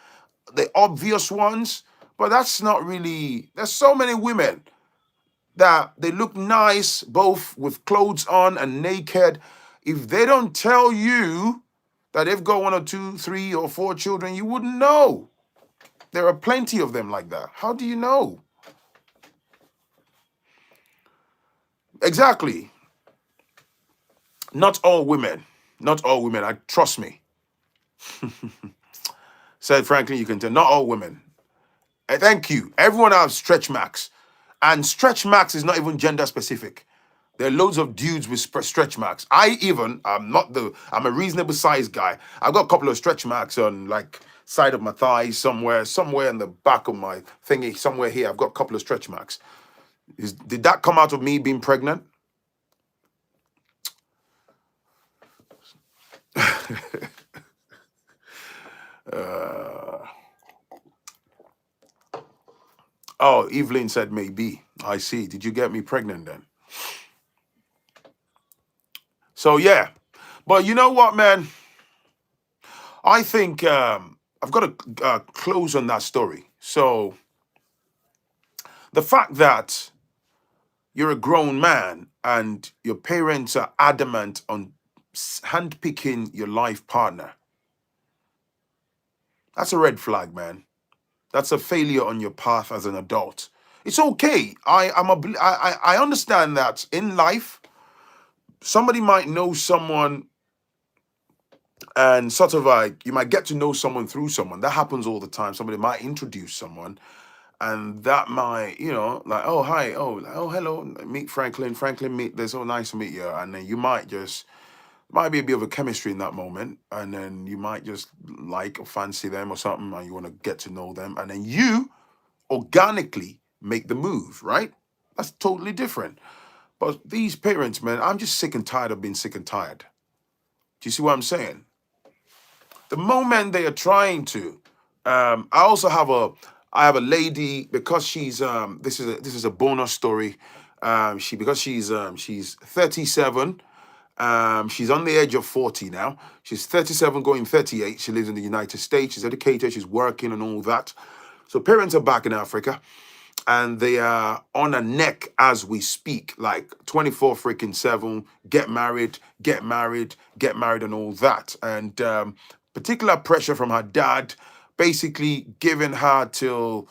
the obvious ones, but that's not really, there's so many women that they look nice both with clothes on and naked. If they don't tell you that they've got 1 or 2, 3 or 4 children, you wouldn't know. There are plenty of them like that. How do you know? Exactly. Not all women. Not all women. Trust me. Said Franklin, you can tell. Not all women. Thank you. Everyone has stretch marks. And stretch marks is not even gender specific. There are loads of dudes with stretch marks. I'm a reasonable sized guy. I've got a couple of stretch marks on like side of my thighs somewhere in the back of my thingy, somewhere here. I've got a couple of stretch marks. Did that come out of me being pregnant? Oh, Evelyn said maybe. I see. Did you get me pregnant then? So yeah. But you know what, man? I think I've got to close on that story. So the fact that you're a grown man and your parents are adamant on handpicking your life partner, that's a red flag, man. That's a failure on your path as an adult. It's okay. I understand that in life, somebody might know someone and sort of like you might get to know someone through someone. That happens all the time. Somebody might introduce someone and that might, like, oh, hi, oh, hello, meet Franklin. Franklin, meet this. Oh, nice to meet you. And then you might be a bit of a chemistry in that moment. And then you might just like or fancy them or something and you want to get to know them. And then you organically make the move, right? That's totally different. But these parents, man, I'm just sick and tired of being sick and tired. Do you see what I'm saying? The moment they are trying to, I have a lady because she's this is a bonus story. She's 37. She's on the edge of 40 now. She's 37 going 38. She lives in the United States. She's educated. She's working and all that. So parents are back in Africa and they are on a neck as we speak, like 24 freaking 7, get married, get married, get married and all that. And particular pressure from her dad, basically giving her till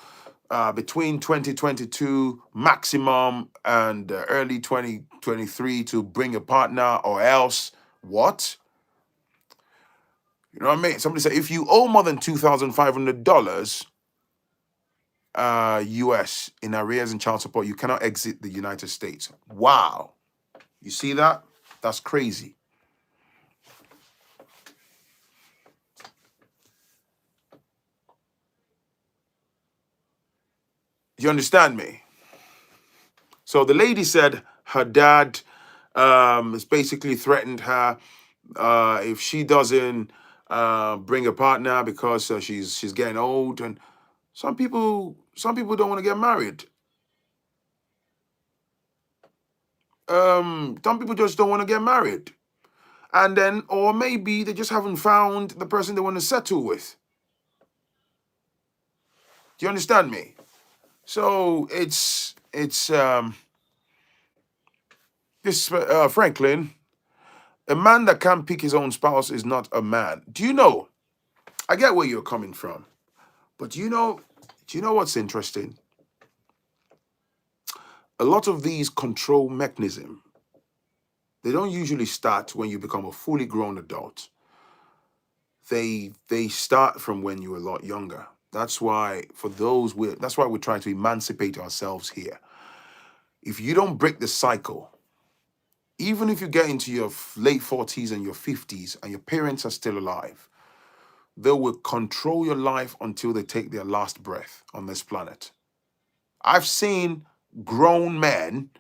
between 2022 maximum and early 2023 to bring a partner or else what? You know what I mean? Somebody said, if you owe more than $2,500 US in arrears and child support, you cannot exit the United States. Wow. You see that? That's crazy. Do you understand me? So the lady said her dad has basically threatened her if she doesn't bring a partner because she's getting old, and some people don't want to get married. Some people just don't want to get married, and then or maybe they just haven't found the person they want to settle with. Do you understand me? So it's this Franklin, a man that can't pick his own spouse is not a man. Do you know? I get where you're coming from, but do you know what's interesting? A lot of these control mechanisms, they don't usually start when you become a fully grown adult. They start from when you're a lot younger. That's why that's why we're trying to emancipate ourselves here. If you don't break the cycle, even if you get into your late 40s and your 50s and your parents are still alive, they will control your life until they take their last breath on this planet. I've seen grown men,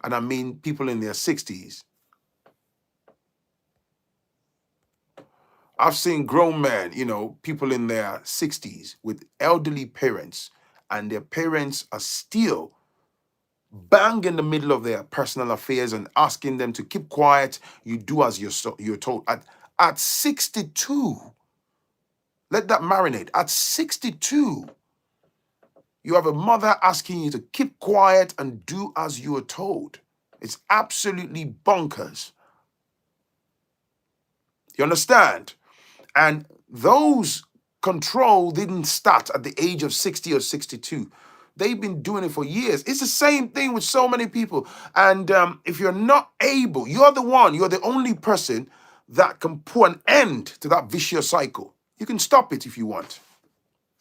and I mean people in their 60s. I've seen grown men, people in their 60s with elderly parents, and their parents are still bang in the middle of their personal affairs and asking them to keep quiet. You do as you're told. At 62, let that marinate. At 62, you have a mother asking you to keep quiet and do as you are told. It's absolutely bonkers. You understand? And those control didn't start at the age of 60 or 62. They've been doing it for years. It's the same thing with so many people. And if you're not able, you're the only person that can put an end to that vicious cycle. You can stop it if you want.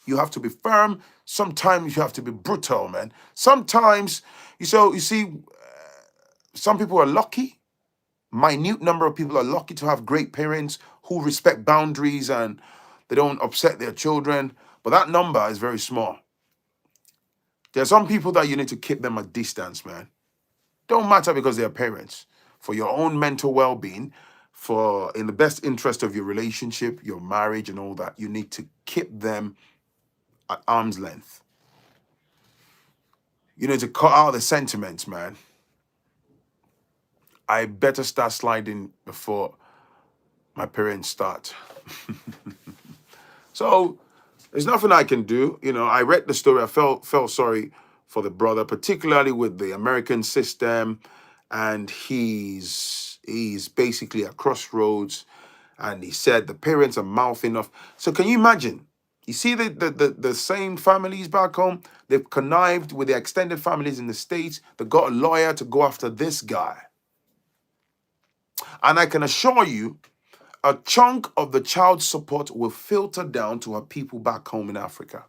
You have to be firm. Sometimes you have to be brutal, man. Sometimes, you see, some people are lucky. Minute number of people are lucky to have great parents who respect boundaries and they don't upset their children. But that number is very small. There are some people that you need to keep them at distance, man. Don't matter because they're parents. For your own mental well-being, for in the best interest of your relationship, your marriage and all that, you need to keep them at arm's length. You need to cut out the sentiments, man. I better start sliding before my parents start. So there's nothing I can do. I read the story. I felt sorry for the brother, particularly with the American system, and he's basically at crossroads. And he said the parents are mouthing off. So can you imagine? You see the same families back home, they've connived with their extended families in the States. They got a lawyer to go after this guy. And I can assure you, a chunk of the child support will filter down to our people back home in Africa.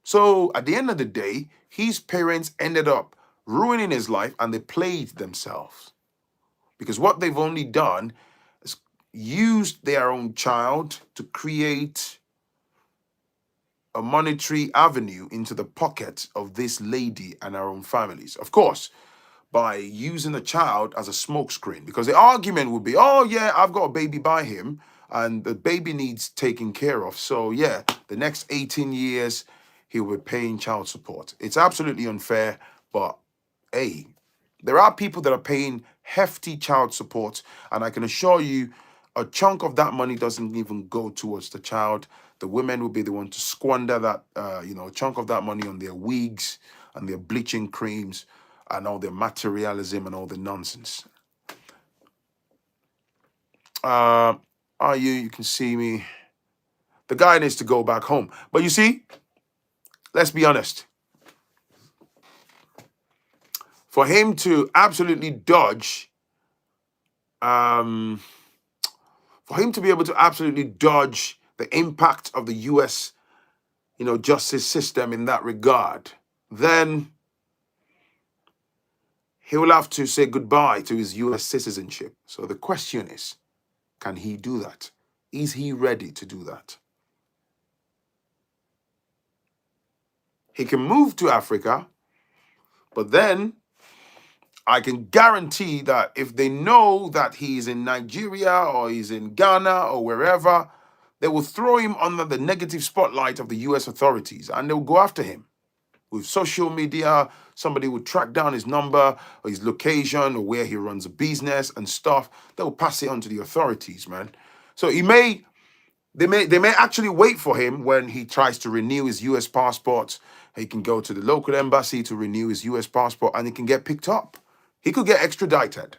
So at the end of the day, his parents ended up ruining his life and they played themselves. Because what they've only done is used their own child to create a monetary avenue into the pocket of this lady and her own families. Of course, by using the child as a smokescreen, because the argument would be, oh yeah, I've got a baby by him and the baby needs taking care of. So yeah, the next 18 years, he will be paying child support. It's absolutely unfair, but hey, there are people that are paying hefty child support, and I can assure you, a chunk of that money doesn't even go towards the child. The women will be the one to squander that, a chunk of that money on their wigs and their bleaching creams and all the materialism and all the nonsense. You can see me. The guy needs to go back home. But you see, let's be honest. For him to absolutely dodge, for him to be able to absolutely dodge the impact of the US, justice system in that regard, then he will have to say goodbye to his US citizenship. So the question is, can he do that? Is he ready to do that? He can move to Africa, but then I can guarantee that if they know that he's in Nigeria or he's in Ghana or wherever, they will throw him under the negative spotlight of the US authorities and they'll go after him. With social media, somebody would track down his number or his location or where he runs a business and stuff. They'll pass it on to the authorities, man. So they may actually wait for him when he tries to renew his US passport. He can go to the local embassy to renew his US passport and he can get picked up. He could get extradited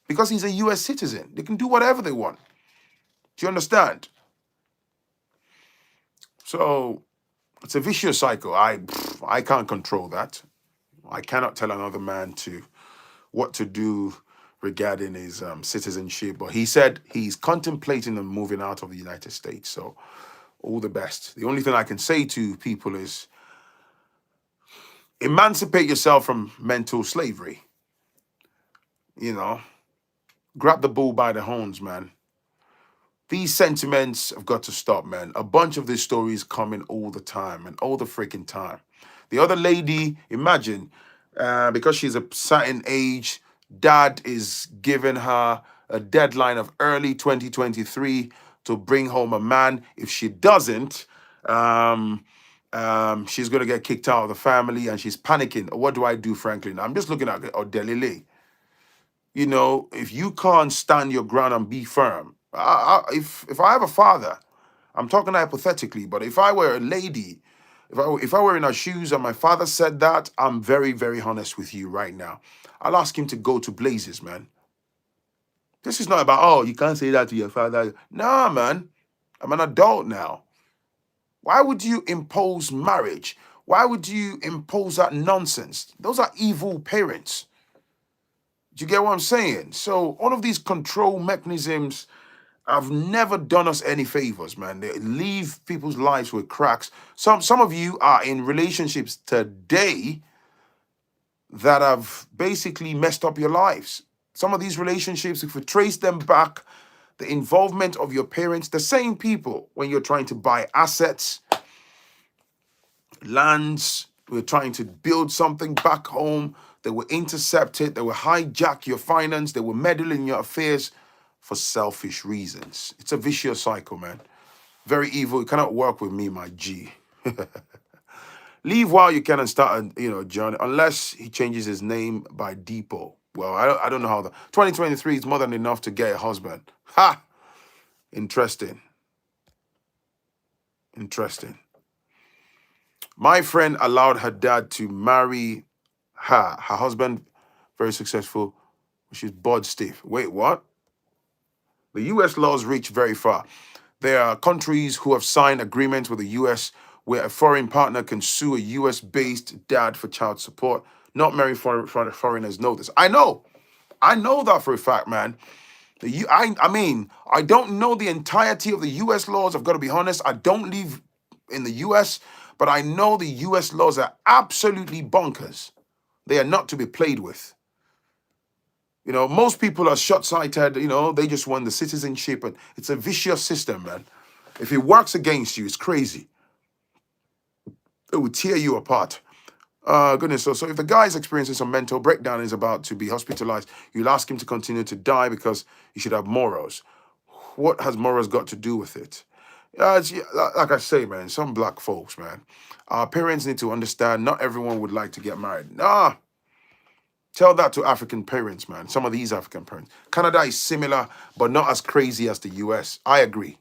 because he's a US citizen. They can do whatever they want. Do you understand? So it's a vicious cycle. I can't control that. I cannot tell another man what to do regarding his citizenship. But he said he's contemplating on moving out of the United States. So all the best. The only thing I can say to people is emancipate yourself from mental slavery. You know, grab the bull by the horns, man. These sentiments have got to stop, man. A bunch of these stories coming all the time and all the freaking time. The other lady, imagine, because she's a certain age, dad is giving her a deadline of early 2023 to bring home a man. If she doesn't, she's going to get kicked out of the family and she's panicking. What do I do, Phrankleen? I'm just looking at Odelile. You know, if you can't stand your ground and be firm, if I have a father, I'm talking hypothetically, but if I were a lady, if I were in her shoes and my father said that, I'm very, very honest with you right now. I'll ask him to go to blazes, man. This is not about, oh, you can't say that to your father. Nah, man. I'm an adult now. Why would you impose marriage? Why would you impose that nonsense? Those are evil parents. Do you get what I'm saying? So all of these control mechanisms have never done us any favors, man. They leave people's lives with cracks. Some of you are in relationships today that have basically messed up your lives. Some of these relationships, if we trace them back, the involvement of your parents, the same people, when you're trying to buy assets, lands, we're trying to build something back home, they will intercept it, they will hijack your finance, they will meddle in your affairs for selfish reasons. It's a vicious cycle, man. Very evil. You cannot work with me, my G. Leave while you can and start a journey, unless he changes his name by Depot. Well, I don't know how 2023 is more than enough to get a husband. Ha! Interesting. Interesting. My friend allowed her dad to marry her. Her husband, very successful. She's bored stiff. Wait, what? The US laws reach very far. There are countries who have signed agreements with the US where a foreign partner can sue a US-based dad for child support. Not many foreigners know this. I know that for a fact, man. I mean, I don't know the entirety of the US laws. I've got to be honest. I don't live in the US, but I know the US laws are absolutely bonkers. They are not to be played with. You know, most people are short-sighted, they just want the citizenship, and it's a vicious system, man. If it works against you, it's crazy. It will tear you apart. Goodness, so if the guy is experiencing some mental breakdown and is about to be hospitalized, you'll ask him to continue to die because he should have morals. What has morals got to do with it? Like I say, man, some black folks, man, our parents need to understand not everyone would like to get married. Nah. Tell that to African parents, man. Some of these African parents. Canada is similar, but not as crazy as the US. I agree.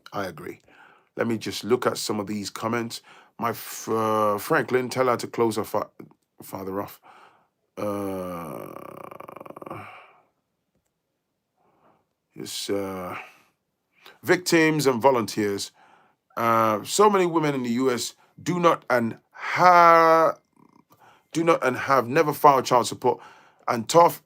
Let me just look at some of these comments. My Phrankleen, tell her to close her father off. Victims and volunteers. So many women in the US do not and have never filed child support. And tough,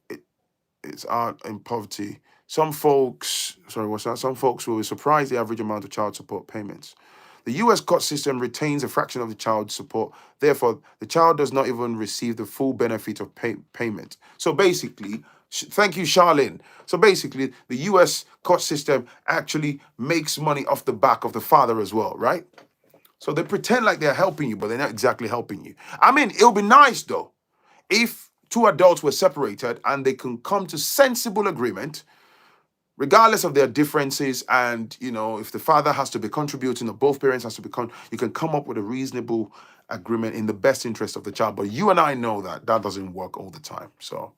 it's out in poverty. Some folks will be surprised the average amount of child support payments. The US court system retains a fraction of the child support. Therefore, the child does not even receive the full benefit of payment. So basically, thank you, Charlene. So basically, the US court system actually makes money off the back of the father as well, right? So they pretend like they're helping you, but they're not exactly helping you. I mean, it'll be nice, though, if two adults were separated and they can come to sensible agreement, regardless of their differences, and if the father has to be contributing or both parents has to be you can come up with a reasonable agreement in the best interest of the child. But you and I know that doesn't work all the time. So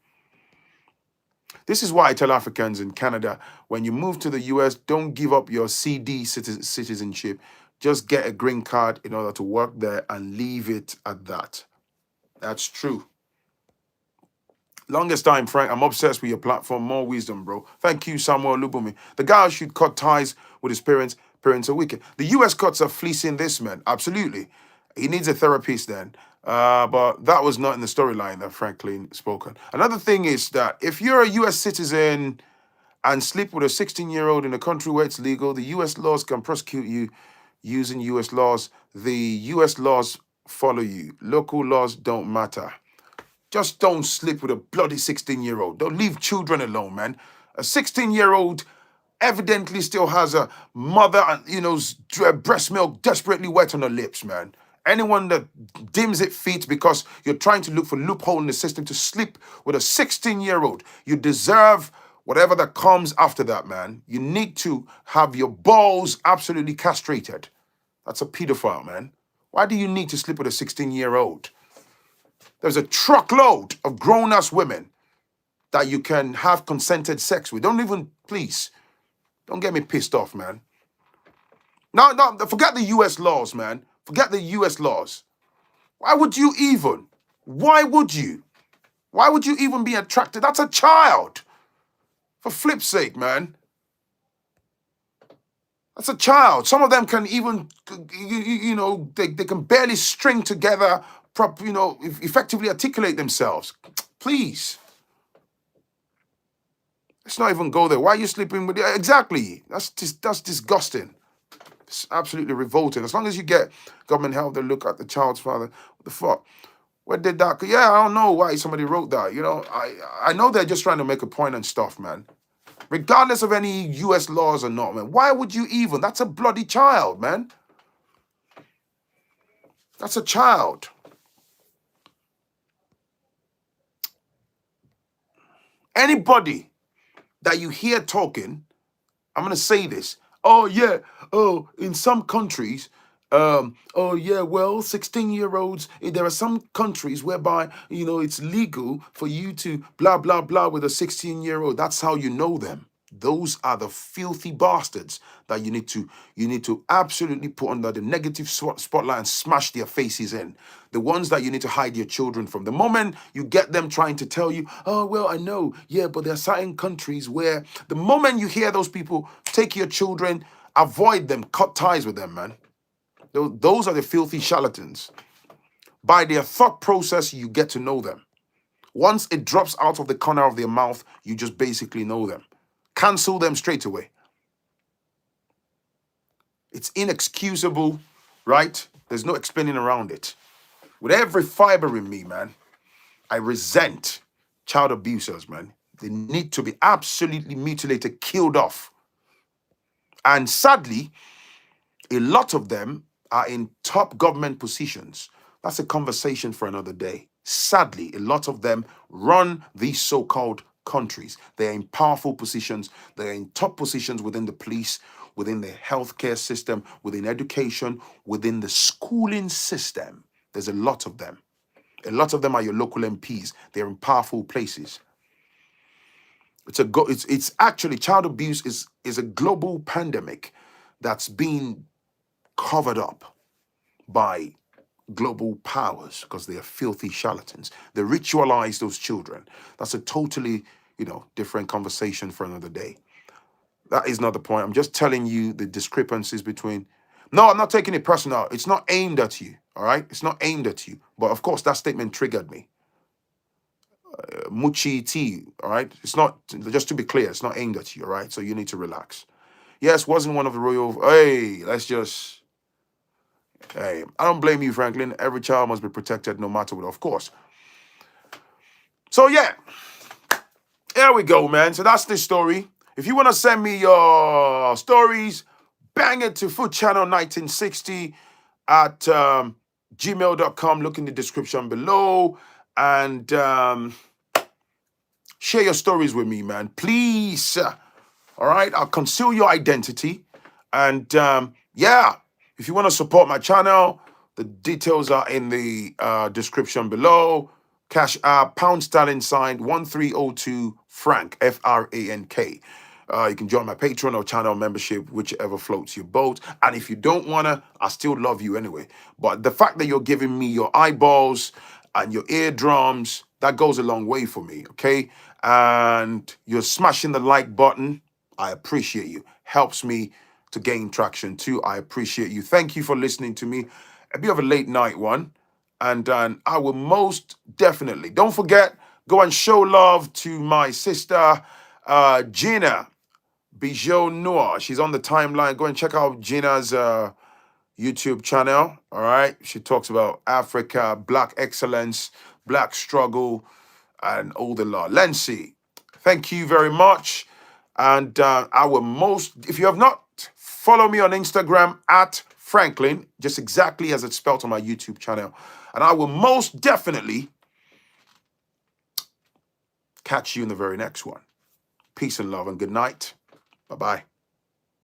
this is why I tell Africans in Canada, when you move to the US, don't give up your CD citizenship. Just get a green card in order to work there and leave it at that. That's true. Longest time, Frank. I'm obsessed with your platform. More wisdom, bro. Thank you, Samuel Lubumi. The guy should cut ties with his parents. Parents are wicked. The US courts are fleecing this man. Absolutely. He needs a therapist then. But that was not in the storyline that Phrankleen spoken. Another thing is that if you're a US citizen and sleep with a 16-year-old in a country where it's legal, the US laws can prosecute you using US laws. The US laws follow you. Local laws don't matter. Just don't sleep with a bloody 16-year-old. Don't leave children alone, man. A 16-year-old evidently still has a mother and, breast milk desperately wet on her lips, man. Anyone that dims its feet because you're trying to look for loophole in the system to sleep with a 16-year-old, you deserve whatever that comes after that, man. You need to have your balls absolutely castrated. That's a pedophile, man. Why do you need to sleep with a 16-year-old? There's a truckload of grown-ass women that you can have consented sex with. Please, don't get me pissed off, man. No, forget the US laws, man. Forget the US laws. Why would you even? Why would you even be attracted? That's a child. For flip's sake, man. That's a child. Some of them can even, they can barely string together, effectively articulate themselves. Please. Let's not even go there. Why are you sleeping with... Exactly. That's disgusting. It's absolutely revolting. As long as you get government help to look at the child's father, what the fuck? Where did that... Yeah, I don't know why somebody wrote that. I know they're just trying to make a point and stuff, man. Regardless of any US laws or not, man. Why would you even? That's a bloody child, man. That's a child. Anybody that you hear talking, I'm going to say this. Oh, yeah. Oh, in some countries, 16-year-olds, there are some countries whereby, it's legal for you to blah, blah, blah with a 16-year-old. That's how you know them. Those are the filthy bastards that you need to absolutely put under the negative spotlight and smash their faces in. The ones that you need to hide your children from. The moment you get them trying to tell you, oh, well, I know, yeah, but there are certain countries where the moment you hear those people take your children, avoid them, cut ties with them, man. Those are the filthy charlatans. By their thought process, you get to know them. Once it drops out of the corner of their mouth, you just basically know them. Cancel them straight away. It's inexcusable, right? There's no explaining around it. With every fiber in me, man, I resent child abusers, man. They need to be absolutely mutilated, killed off. And sadly, a lot of them are in top government positions. That's a conversation for another day. Sadly, a lot of them run these so-called countries. They're in powerful positions. They're in top positions within the police, within the healthcare system, within education, within the schooling system. There's a lot of them. A lot of them are your local MPs. They're in powerful places. It's actually, child abuse is a global pandemic that's being covered up by global powers because they are filthy charlatans. They ritualize those children. That's a totally, different conversation for another day. That is not the point. I'm just telling you the discrepancies between... No, I'm not taking it personal. It's not aimed at you, all right? It's not aimed at you. But of course, that statement triggered me. Muchi T, all right? It's not, just to be clear, it's not aimed at you, all right? So you need to relax. Yes, wasn't one of the royal... Hey, Hey, I don't blame you, Phrankleen. Every child must be protected no matter what, of course. So, yeah. There we go, man. So that's the story. If you want to send me your stories, bang it to foodchannel1960 at gmail.com. Look in the description below. and share your stories with me, man. Please. All right. I'll conceal your identity. And yeah, if you want to support my channel, the details are in the description below. Cash app, pound sterling signed 1302 Frank, Frank. You can join my Patreon or channel membership, whichever floats your boat. And if you don't want to, I still love you anyway. But the fact that you're giving me your eyeballs and your eardrums, that goes a long way for me, okay? And you're smashing the like button. I appreciate you. Helps me to gain traction too. I appreciate you. Thank you for listening to me. A bit of a late night one. And I will most definitely, don't forget, go and show love to my sister, Gina Bijou Noir. She's on the timeline. Go and check out Gina's YouTube channel. All right. She talks about Africa, Black excellence, Black struggle, and all the law. Lency, thank you very much. And if you have not, follow me on Instagram at Phrankleen, just exactly as it's spelled on my YouTube channel. And I will most definitely catch you in the very next one. Peace and love and good night. Bye-bye.